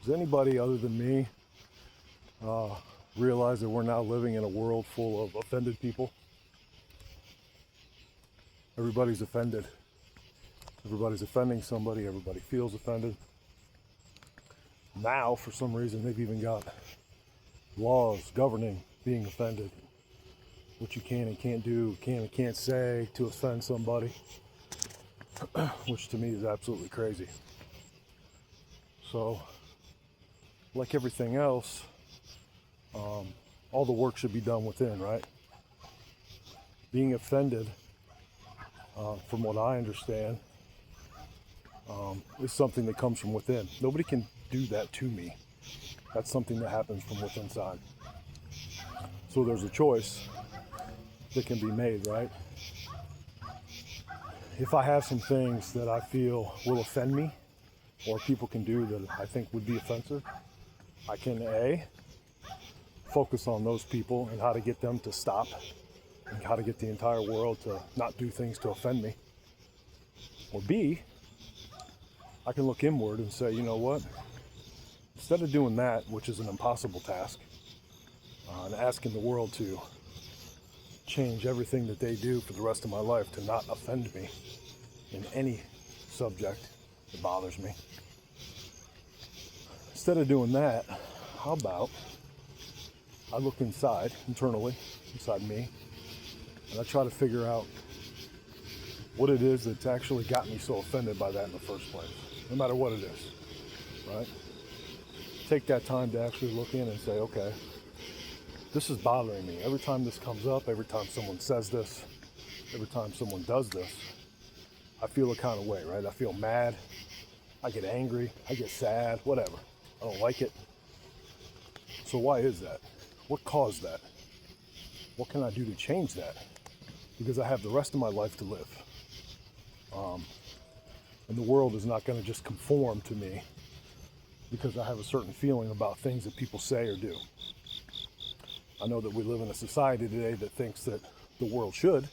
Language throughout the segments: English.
Does anybody other than me realize that we're now living in a world full of offended people? Everybody's offended. Everybody's offending somebody. Everybody feels offended. Now, for some reason, they've even got laws governing being offended. What you can and can't do, can and can't say to offend somebody, which to me is absolutely crazy. So, like everything else, all the work should be done within, right? Being offended, from what I understand, is something that comes from within. Nobody can do that to me. That's something that happens from within inside. So there's a choice that can be made, right? If I have some things that I feel will offend me, or people can do that I think would be offensive, I can A, focus on those people and how to get them to stop, and how to get the entire world to not do things to offend me. Or B, I can look inward and say, you know what? Instead of doing that, which is an impossible task, and asking the world to change everything that they do for the rest of my life to not offend me in any subject that bothers me. Instead of doing that, how about I look internally, inside me, and I try to figure out what it is that's actually got me so offended by that in the first place, no matter what it is, right? Take that time to actually look in and say, okay, this is bothering me. Every time this comes up, every time someone says this, every time someone does this, I feel a kind of way, right? I feel mad, I get angry, I get sad, whatever. I don't like it. So why is that? What caused that? What can I do to change that? Because I have the rest of my life to live. And the world is not going to just conform to me because I have a certain feeling about things that people say or do. I know that we live in a society today that thinks that the world should,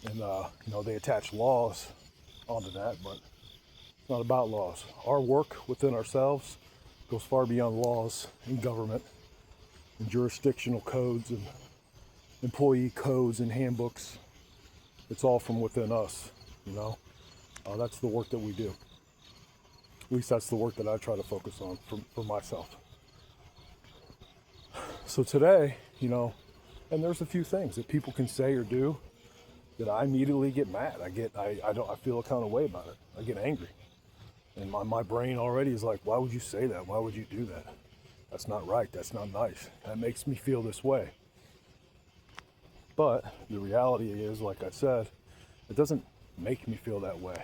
and they attach laws onto that, but it's not about laws. Our work within ourselves goes far beyond laws and government and jurisdictional codes and employee codes and handbooks. It's all from within us, That's the work that we do. At least that's the work that I try to focus on for myself. So today, and there's a few things that people can say or do that I immediately get mad. I feel a kind of way about it. I get angry. And my brain already is like, why would you say that? Why would you do that? That's not right. That's not nice. That makes me feel this way. But the reality is, like I said, it doesn't make me feel that way.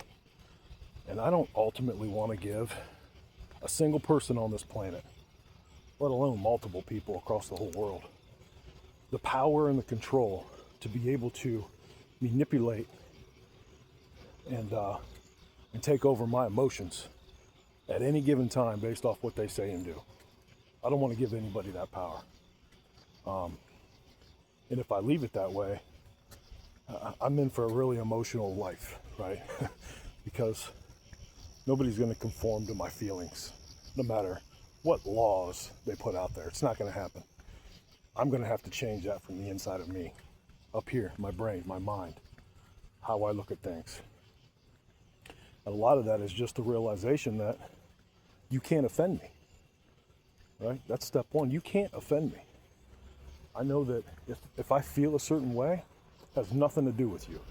And I don't ultimately want to give a single person on this planet, let alone multiple people across the whole world, the power and the control to be able to manipulate and take over my emotions at any given time based off what they say and do. I don't want to give anybody that power. And if I leave it that way, I'm in for a really emotional life, right? Because nobody's going to conform to my feelings, no matter what laws they put out there. It's not going to happen. I'm going to have to change that from the inside of me, up here, my brain, my mind, how I look at things. And a lot of that is just the realization that you can't offend me, right? That's step one. You can't offend me. I know that if I feel a certain way, it has nothing to do with you.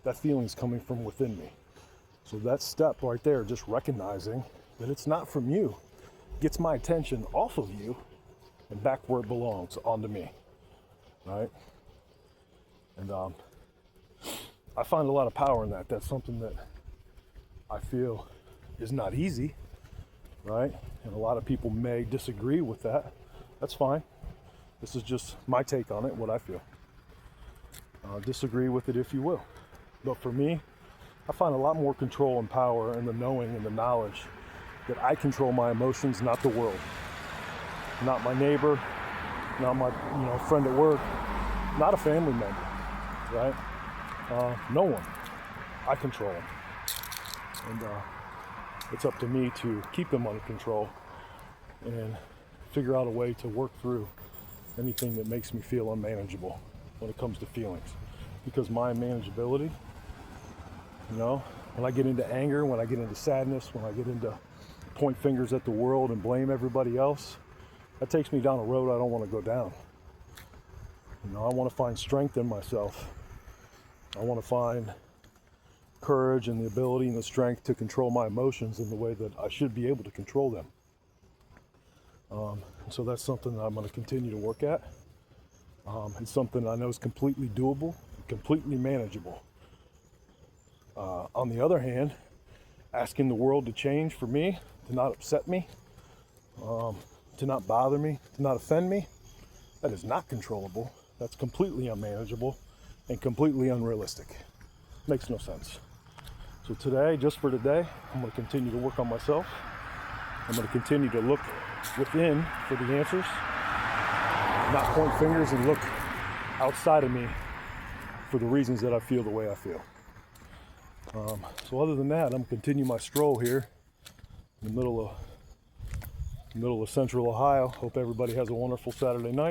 That feeling's coming from within me. So that step right there, just recognizing that it's not from you, gets my attention off of you and back where it belongs, onto me, right? And I find a lot of power in that. That's something that I feel is not easy, right? And a lot of people may disagree with that. That's fine. This is just my take on it, what I feel. Disagree with it if you will. But for me, I find a lot more control and power in the knowing and the knowledge that I control my emotions, not the world. Not my neighbor, not my friend at work, not a family member, right? No one. I control them. And it's up to me to keep them under control and figure out a way to work through anything that makes me feel unmanageable when it comes to feelings. Because my manageability, you know, when I get into anger, when I get into sadness, when I get into point fingers at the world and blame everybody else, that takes me down a road I don't want to go down. You know, I want to find strength in myself. I want to find courage and the ability and the strength to control my emotions in the way that I should be able to control them. And so that's something that I'm going to continue to work at. It's something I know is completely doable, completely manageable. On the other hand, asking the world to change for me, to not upset me, to not bother me, to not offend me, that is not controllable. That's completely unmanageable and completely unrealistic. Makes no sense. So today, just for today, I'm going to continue to work on myself. I'm going to continue to look within for the answers, not point fingers and look outside of me for the reasons that I feel the way I feel. So other than that, I'm going to continue my stroll here in the middle of Central Ohio. Hope everybody has a wonderful Saturday night.